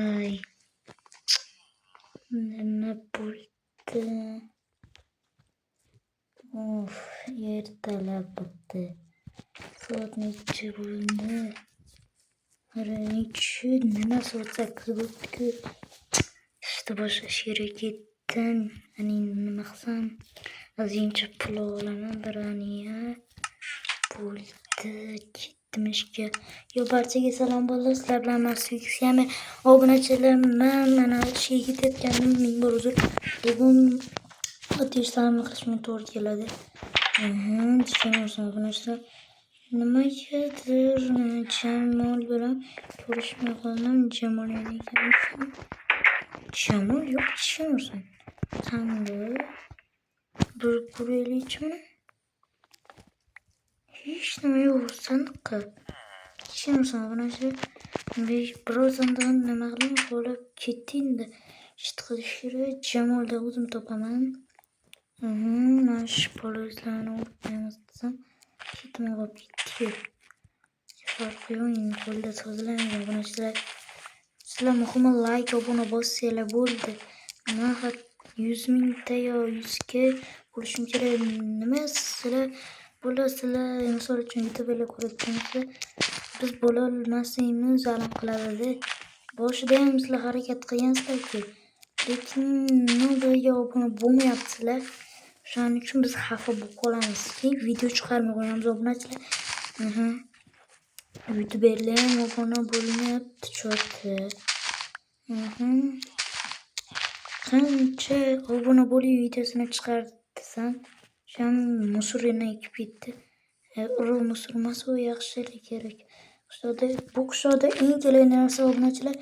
Ay, nima bo'ldi? Of, ertalab bo'pti. Soat necha bo'ldi? Necha? Nima soat 8 bo'pti-ku. Ishda boshlash kerak ekan. Nima qilsam? Ozgincha pulov olaman, biraniya. Bo'ldi, ketdim ishga. Barchaga salom bo'ldi. Sizlar bilan Maxfiksiyami obunachilarman. Mana ishga ketayotgandim. Ming bor uzr. Bugun ishlarni qilishim to'g'ri keladi. Tushunarsiz obunachilar. Nimagadir Jamol bilan ko'rishmay qoldim. Jamol yana ekan. Jamol yo'q, tushunarsiz. Qanday? Bir ko'raylikmi? Hech nima yo'q sandiqqa. Tushunarsiz obunachilar. Birozdan nima qilib qolib ketdingda. Isht qilish kerak. Jamolda o'zim topaman. Mana shu polizlarni o'rtamiz desam. Ketmay qolib ketdi. Farqi yo'q, qo'lda tozalaymiz obunachilar. Sizlar muhimi like, obuna bossanglar bo'ldi. Men 100 mingta yo 100 ga bo'lishim kerak. Nima sizlar bo'lasizlar, misol uchun YouTube'da ko'rayotgansizlar. Biz bo'la olmasligimiz ma'lum qiladi. Boshida ham sizlar harakat qilgansizlar-ku. Lekin nimaga obuna bo'lmayapsizlar? Shuning uchun biz xafa bo'lib qolamiz. Video chiqarmay qo'yamiz obunachilar. YouTuberlar ham obuna bo'lmayapti choti. Qancha obuna bo'lib videosini chiqardi desam, sham musorni ekib ketdi. Musor emas, u yaxshilik kerak. Bu qishloqda eng kerak narsa obunachilar.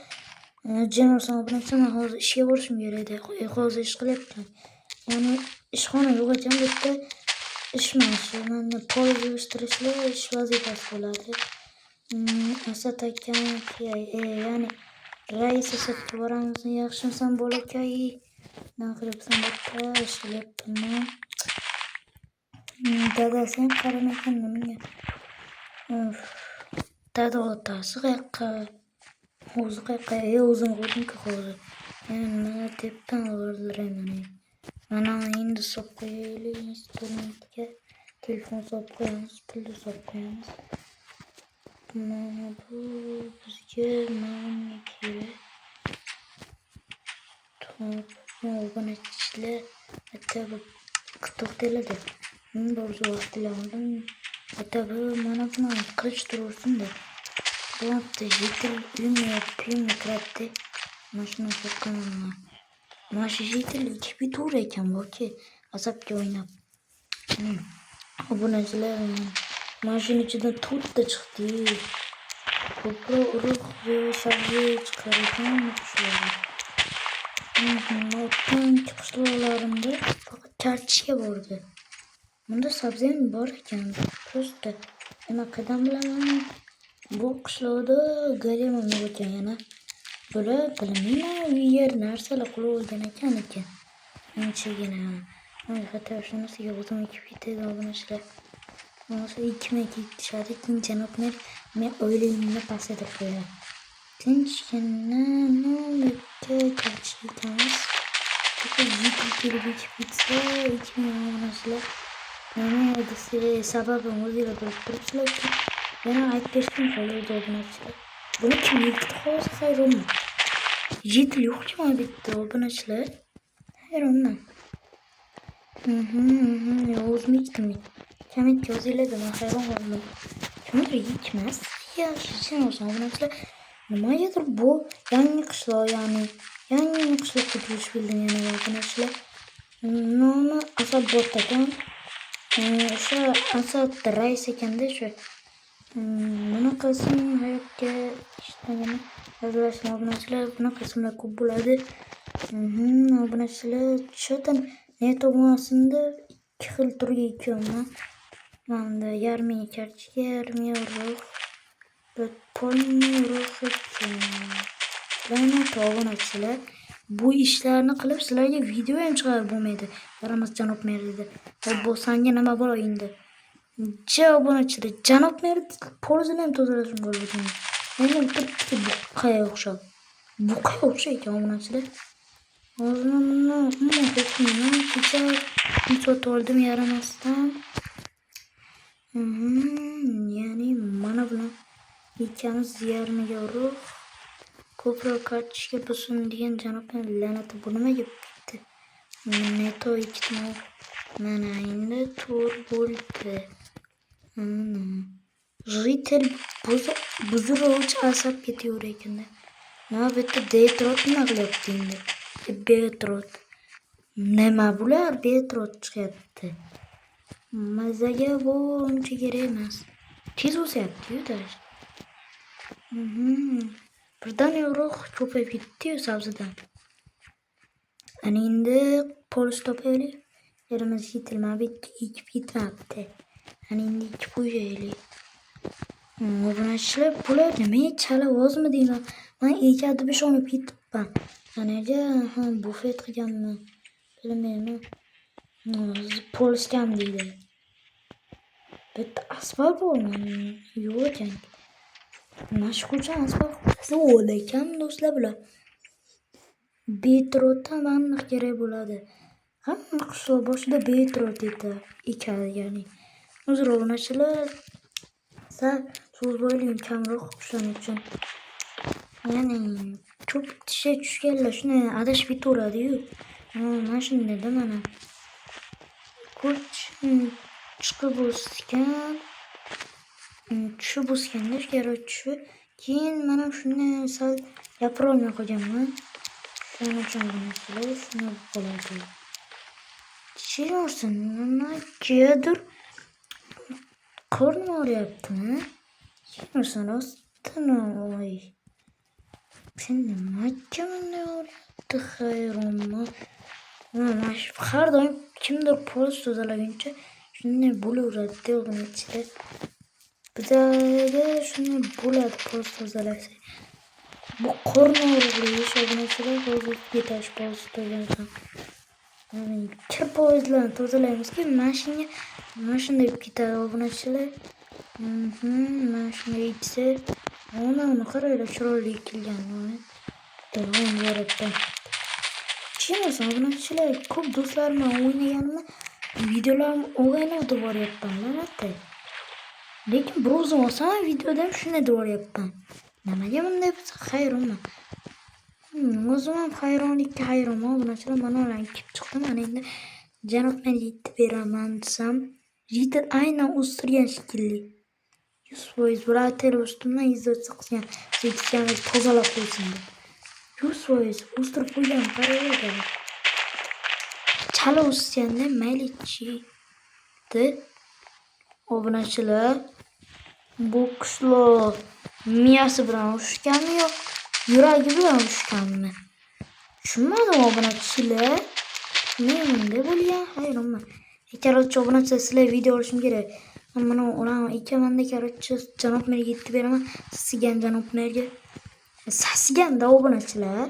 Jenarson obunachilar, hozir ishga borishim kerak edi. Hozir ish qilyapman. Ya'ni ishxona yo'q ekan, bu yerda ishmashi, meni poliz yig'ishtirishlar ish vazifasi bo'ladi. Asad akaniki, ya'ni rais Asadga boramiz. Yaxshimisan bolakay? Nima qilibsan debda ishlayapman. Dadasi ham qaramagan menga. Dada otasi qayerqa? O'zi qayerqa? O'zim qo'ydim-ku hozir. Nima debdan o'rdirayman. Mana endi solib qo'yaylik internetga. Telefon solib qo'yamiz, pulni solib qo'yamiz. Mana bu bizga nima kerak? Obunachilar atabi to'xtaladi. Men borib vaqtlar oldim. Atabi mana buni qilish tursin-da. Bu hafta yetil uyimga kiradi. Mashina so'qqanman. Mana yetil ikki tur ekan bu-ki. Asabga o'ynab. Obunachilar mashina ichidan to'rtta chiqdi. Ko'proq urug' va sabzi chiqar ekan qushlar. O'tgan qishloqlarimda faqat kartishga bordi. Bunda sabzi ham bor ekan. Просто nima qadam bilaman. Bu qishloqda garema bo'lgan yana. Bular bilmayman, u yer narsalar qilib olgan ekan. Anchagina. Hatto shunisiga o'zim ekib ketadi obunachilar. Mana 2 ming ketishadi. Janob mer, men o'ylayimni pasada qo'yaman. Tinchgina nomga kirishimiz. Bu YouTube ketsa 2 ming obunachilar. Mana desa sababim o'zingizlar bilib turibsizlar-ku. Yana aytib berishim qoladi obunachilar. Buni kim yutdi hozir hayronman. Yetil yo'q-ku mana bitta obunachilar. Hayronman. O'zim ekdim. Kommentga yozinglar, men hayron qoldim. Kimdir yetmas. Yaxshi tushunarsiz obunachilar. Nimagadir bu yangi qishloq, ya'ni yangi qishloqqa tush bildim yana obunachilar. Nomi Asad Botakan. O'sha Asad rais ekanda shu. Bunaqasini hayotga ishlagani yozilishni obunachilar, bunaqasilar ko'p bo'ladi. Obunachilar cho'tan net obunasinda 2 xil turga ekanman. Manda yarmiga kartishga, yarmiga urug'. Polni urug' ekan. Mana obunachilar, bu ishlarni qilib sizlarga video ham chiqarib bo'lmaydi. Yaramas janob mer dedi. Bu senga nima bor endi? Obunachilar, janob mer polizini ham tozalashim bo'lgan. Meni o'tiribdi buqqaga o'xshab. buqa o'xshaydi obunachilar. Hozir buni kecha sotib oldim yaramasdan. Ya'ni mana bilan ikkamiz yarmiga urib ko'proq kartochka bo'lsin degan janobning la'nati bu nimaga bitdi? Neto ikkita mana endi to'rt bo'ldi. Jitel buzirovchi asab ketaver ekanda. Nima bitta Detroit nima qilyapti endi? Detroit. Nima bular Detroit chiqyapti? Mazaga bu uncha kerak emas. Tez o'syapti-yu dash. Birdan yo'q ko'payib ketdi-yu sabzidan. Ana endi polis topaylik. Yerimiz yetilmadi, ekib yetmabdi. Ana endi ekib qo'yaylik. Obunachilar bular nima chala ovozmi deyman. Men ekadi bir olib ketibman. Anaga bufet qilganman. Bilmayman. Poliskam deydi. Bitta asfalt bo'lmadi. Yo'q ekan. Mashqulcha asfalt qilsa o'lakan do'stlar bular. Betrotdan aniq kerak bo'ladi. Hamma qishloq boshida betrot ekadi ya'ni. Hozir obunachilar so'z bo'ylayim kamroq shuning uchun. Ya'ni ko'p tisha tushganlar shuni adashib ketaveradi-yu. Mana shunday dedim mana. Ko'ch chiqib o'sgan. Tushib o'sganda garchi keyin mana shuni sal gapira olmay qolganman. Shuning uchun bunachilar shuni bo'ladi. Chiyolsin, nimadir qornim og'riyaptimi? Chiyolsin rostmi? Voy. Sen nimaga bunday og'riyapti xayronmi? Har doim kimdir polis tozalaguncha shunday bo'laveradi obunachilar. Bizda shunday bo'ladi polis tozalasa. Bu qorni og'rig'i obunachilar hozir yetash polis tozalasan. Kir poyezlarni tozalaymiz-ki, mana shunday ketadi obunachilar. Mana shunday etsa, uni qaraylar chiroyli kelgan. Davom yaratdim. Chiyolsin obunachilar, ko'p do'stlarim bilan o'ynaganimda videolarim o'g'aynib boryapman, albatta. Lekin bir o'zim olsam videoda ham shunday boryapman. Nimaga bunday bo'lsa hayronman. O'zim ham hayronlikka hayronman. Obunachilar mana ularni kelib chiqdim. Mana endi janobdan yetib beraman desam, yetib aynan o'stirgan shekilli. 100% bular ustimdan izotsiya qilgan. Seksionga tozalab qo'ysin deb. 100% o'stirib qo'ygan qaraylar. Chala o'sganda maylichi obunachilar bu qishloq miyasi bilan urushganmi yo'q yuragi bilan urushganmi? Tushunmadim obunachilar. Menda bo'lgan hayronman. Karochi obunachilar sizlar video olishim kerak. Mana ular ikkamanda karochi janob merga yetib beraman. Sasigan janob merga. Sasiganda obunachilar.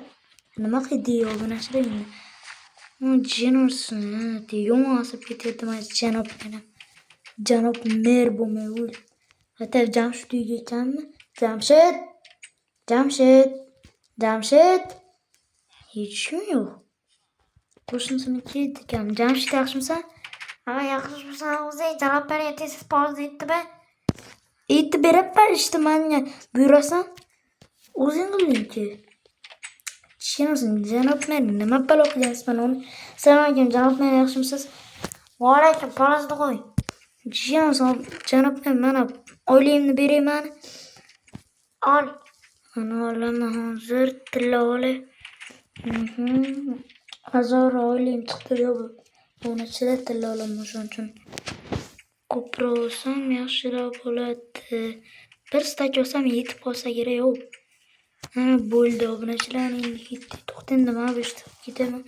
Nima qildi obunachilar endi? Jenursin, yomon asab ketyapti mana janob meni. Janob mer bo'lmay o'l. Hatta Jamshid uyga ekanmi? Jamshid. Hech kim yo'q. Qo'shnisiniki ekan. Jamshid yaxshimisan? Ha, yaxshimisan o'zi? Janob mer tez poz yetdimi? Yetib beribman işte menga buyurasan. O'zing qildingki. Tushunarsiz, janob mer nima balo qilyapsiz mana uni? Assalomu alaykum janob mer, yaxshimisiz? Va alaykum, palazni qo'y. Janob mer mana oyligimni berayman. Ol. Ana olaman hozir tilla olay. Hozir oyligim chiqdi yo'q. Bunachilar tilla olaman shuning uchun. Ko'proq olsam yaxshiroq bo'ladi. Bir stak olsam yetib qolsa kerak yo'q. Bo'ldi obunachilar endi ketdi. To'xtang nima bo'lishdi? Ketaman.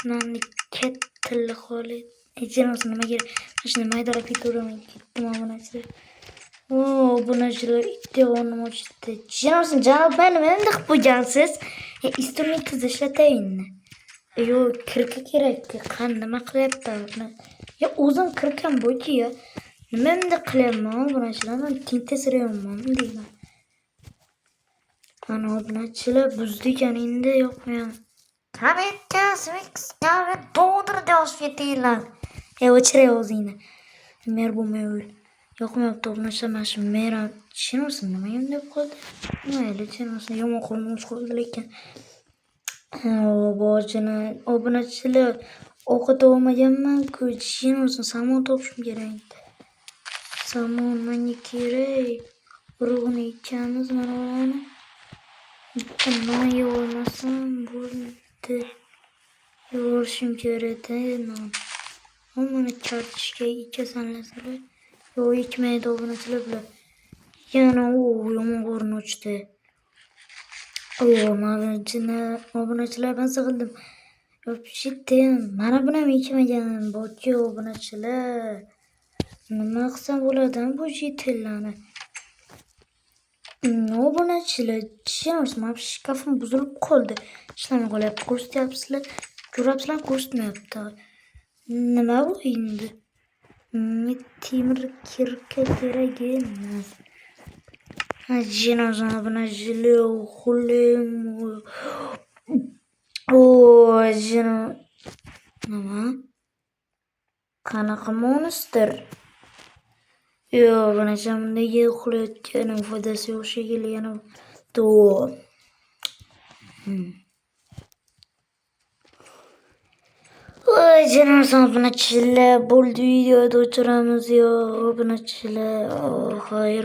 Nonni kattilla qoldi. Ejinasi nima kerak? Shuni maydalab ketaveraman. Ketdim obunachilar. Obunachilar ikkita o'rnim ochdi. Jinosin janob meni endi qilib qo'ygansiz. Instrument ishlatayinmi? Yo'q, kirka kerak-ku. Nima qilyapti? O'zim kirkam bo'ki-ya. Nima endi qilyapman obunachilar? Men tintasirayapman deyman. Ana obunachilar buzdikan endi yoqmayapti. Tabiatga to'ldirdi fetinglar. O'chir o'zingni. Mer bo'lmaydi. Yoqmayapti obunachilar mana shu mer tushunarsiz nima deb qoldi. Mayli tushunarsiz yomon qilmoqchi qoldi lekin. Bojini obunachilar o'qita olmaganman-ku tushunarsiz samon topishim kerak. Samon menga kerak. Urug'ini ikkamiz mana ularni. Non yevolmasam bo'ldi. Yevolishim kerak-da non. Mana kartoshka ekasanlar. Yo'q ekmaydi obunachilar bular. Yana yomon qo'rni ochdi. Obunachilar ben sig'ildim. Yopishdim. Mana buni ham ekmagan botga obunachilar. Nima qilsam bo'ladi bu jitillarni? Obunachilar tushunarsiz, mana shkafim buzilib qoldi. Ishlamay qolyapti. Ko'rsatyapsizlar. Ko'ryapsizlar, ko'rsatmayapti. Nima bu endi? Temir kirka kerak emas. Jinozavr buni jili xulim. Nima? Qanaqa monster? Yo'q, buni jamdagi uxlayotganim foydasi yo'q shekilli yana Jinozavr obunachilar bo'ldi videoda o'chiramiz yo obunachilar. Xayr.